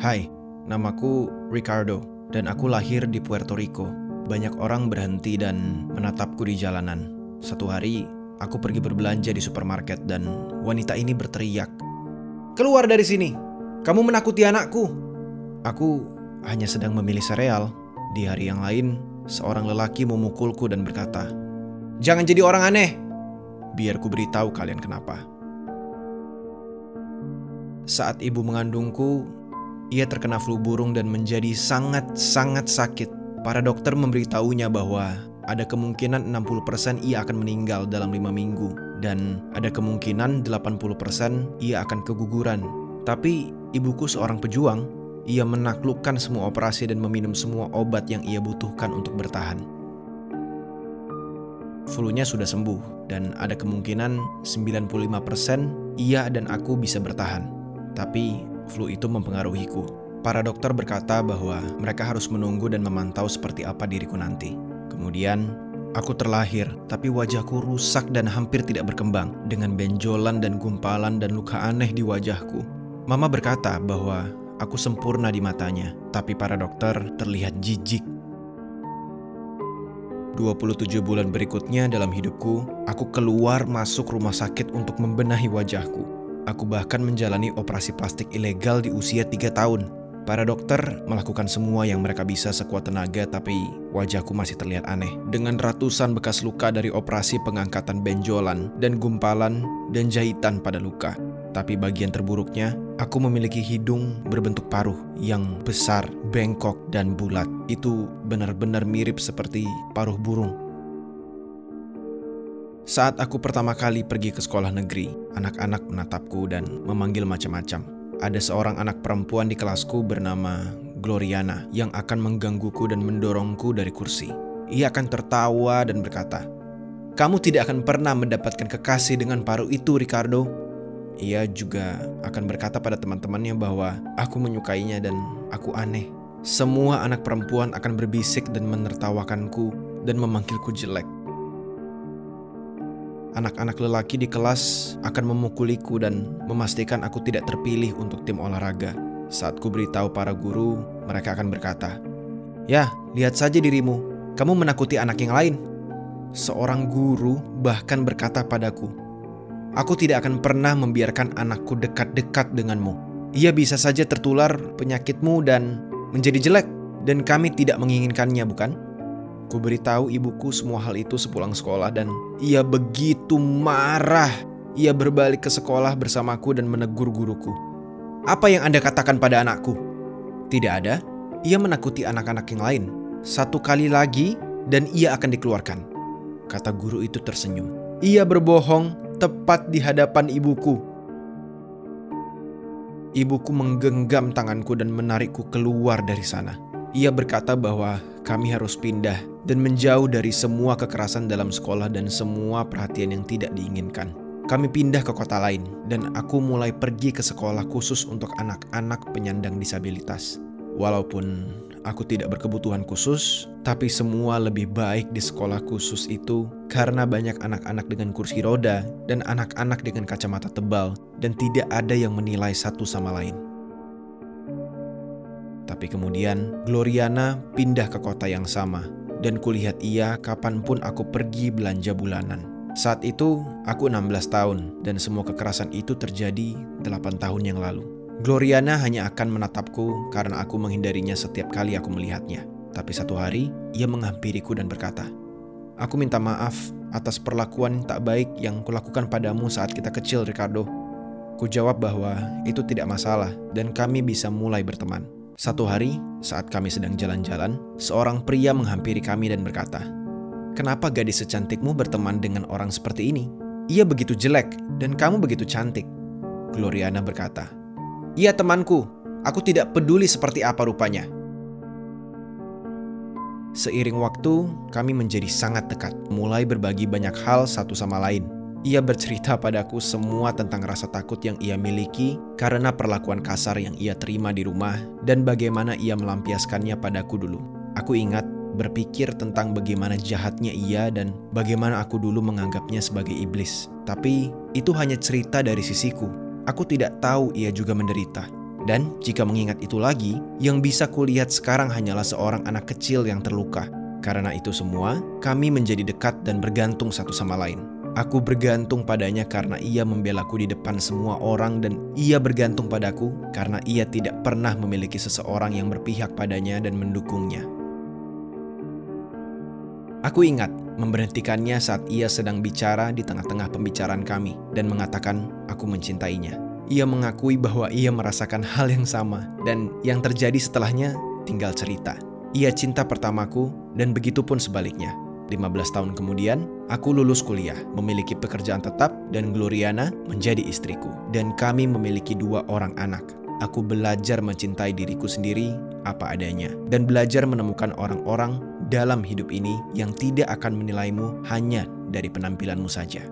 Hai, namaku Ricardo dan aku lahir di Puerto Rico. Banyak orang berhenti dan menatapku di jalanan. Satu hari, aku pergi berbelanja di supermarket dan wanita ini berteriak, "Keluar dari sini! Kamu menakuti anakku!" Aku hanya sedang memilih sereal. Di hari yang lain, seorang lelaki memukulku dan berkata, "Jangan jadi orang aneh! Biar ku beritahu kalian kenapa." Saat ibu mengandungku, ia terkena flu burung dan menjadi sangat sakit. Para dokter memberitahunya bahwa ada kemungkinan 60% ia akan meninggal dalam 5 minggu. Dan ada kemungkinan 80% ia akan keguguran. Tapi ibuku seorang pejuang. Ia menaklukkan semua operasi dan meminum semua obat yang ia butuhkan untuk bertahan. Flu-nya sudah sembuh dan ada kemungkinan 95% ia dan aku bisa bertahan. Tapi flu itu mempengaruhiku. Para dokter berkata bahwa mereka harus menunggu dan memantau seperti apa diriku nanti. Kemudian, aku terlahir, tapi wajahku rusak dan hampir tidak berkembang, dengan benjolan dan gumpalan dan luka aneh di wajahku. Mama berkata bahwa aku sempurna di matanya, tapi para dokter terlihat jijik. 27 bulan berikutnya dalam hidupku, aku keluar masuk rumah sakit untuk membenahi wajahku. Aku bahkan menjalani operasi plastik ilegal di usia 3 tahun. Para dokter melakukan semua yang mereka bisa sekuat tenaga, tapi wajahku masih terlihat aneh. Dengan ratusan bekas luka dari operasi pengangkatan benjolan dan gumpalan dan jahitan pada luka. Tapi bagian terburuknya, aku memiliki hidung berbentuk paruh yang besar, bengkok, dan bulat. Itu benar-benar mirip seperti paruh burung. Saat aku pertama kali pergi ke sekolah negeri, anak-anak menatapku dan memanggil macam-macam. Ada seorang anak perempuan di kelasku bernama Gloriana yang akan menggangguku dan mendorongku dari kursi. Ia akan tertawa dan berkata, "Kamu tidak akan pernah mendapatkan kekasih dengan paruh itu, Ricardo." Ia juga akan berkata pada teman-temannya bahwa aku menyukainya dan aku aneh. Semua anak perempuan akan berbisik dan menertawakanku dan memanggilku jelek. Anak-anak lelaki di kelas akan memukuliku dan memastikan aku tidak terpilih untuk tim olahraga. Saat ku beritahu para guru, mereka akan berkata, "Ya, lihat saja dirimu, kamu menakuti anak yang lain." Seorang guru bahkan berkata padaku, "Aku tidak akan pernah membiarkan anakku dekat-dekat denganmu. Ia bisa saja tertular penyakitmu dan menjadi jelek, dan kami tidak menginginkannya, bukan?" Ku beritahu ibuku semua hal itu sepulang sekolah dan ia begitu marah. Ia berbalik ke sekolah bersamaku dan menegur guruku. "Apa yang Anda katakan pada anakku?" "Tidak ada. Ia menakuti anak-anak yang lain. 1 kali lagi dan ia akan dikeluarkan," kata guru itu tersenyum. Ia berbohong tepat di hadapan ibuku. Ibuku menggenggam tanganku dan menarikku keluar dari sana. Ia berkata bahwa kami harus pindah dan menjauh dari semua kekerasan dalam sekolah dan semua perhatian yang tidak diinginkan. Kami pindah ke kota lain dan aku mulai pergi ke sekolah khusus untuk anak-anak penyandang disabilitas. Walaupun aku tidak berkebutuhan khusus, tapi semua lebih baik di sekolah khusus itu karena banyak anak-anak dengan kursi roda dan anak-anak dengan kacamata tebal dan tidak ada yang menilai satu sama lain. Tapi kemudian Gloriana pindah ke kota yang sama dan kulihat ia kapanpun aku pergi belanja bulanan. Saat itu aku 16 tahun dan semua kekerasan itu terjadi 8 tahun yang lalu. Gloriana hanya akan menatapku karena aku menghindarinya setiap kali aku melihatnya. Tapi satu hari ia menghampiriku dan berkata, "Aku minta maaf atas perlakuan tak baik yang kulakukan padamu saat kita kecil, Ricardo." Ku jawab bahwa itu tidak masalah dan kami bisa mulai berteman. Satu hari, saat kami sedang jalan-jalan, seorang pria menghampiri kami dan berkata, "Kenapa gadis secantikmu berteman dengan orang seperti ini? Ia begitu jelek dan kamu begitu cantik." Gloriana berkata, "Ia temanku, aku tidak peduli seperti apa rupanya." Seiring waktu, kami menjadi sangat dekat, mulai berbagi banyak hal satu sama lain. Ia bercerita padaku semua tentang rasa takut yang ia miliki karena perlakuan kasar yang ia terima di rumah dan bagaimana ia melampiaskannya padaku dulu. Aku ingat berpikir tentang bagaimana jahatnya ia dan bagaimana aku dulu menganggapnya sebagai iblis. Tapi itu hanya cerita dari sisiku. Aku tidak tahu ia juga menderita. Dan jika mengingat itu lagi, yang bisa kulihat sekarang hanyalah seorang anak kecil yang terluka. Karena itu semua, kami menjadi dekat dan bergantung satu sama lain. Aku bergantung padanya karena ia membelaku di depan semua orang, dan ia bergantung padaku karena ia tidak pernah memiliki seseorang yang berpihak padanya dan mendukungnya. Aku ingat memberhentikannya saat ia sedang bicara di tengah-tengah pembicaraan kami dan mengatakan aku mencintainya. Ia mengakui bahwa ia merasakan hal yang sama, dan yang terjadi setelahnya tinggal cerita. Ia cinta pertamaku, dan begitu pun sebaliknya. 15 tahun kemudian, aku lulus kuliah, memiliki pekerjaan tetap, dan Gloriana menjadi istriku. Dan kami memiliki 2 orang anak. Aku belajar mencintai diriku sendiri apa adanya, dan belajar menemukan orang-orang dalam hidup ini yang tidak akan menilaimu hanya dari penampilanmu saja.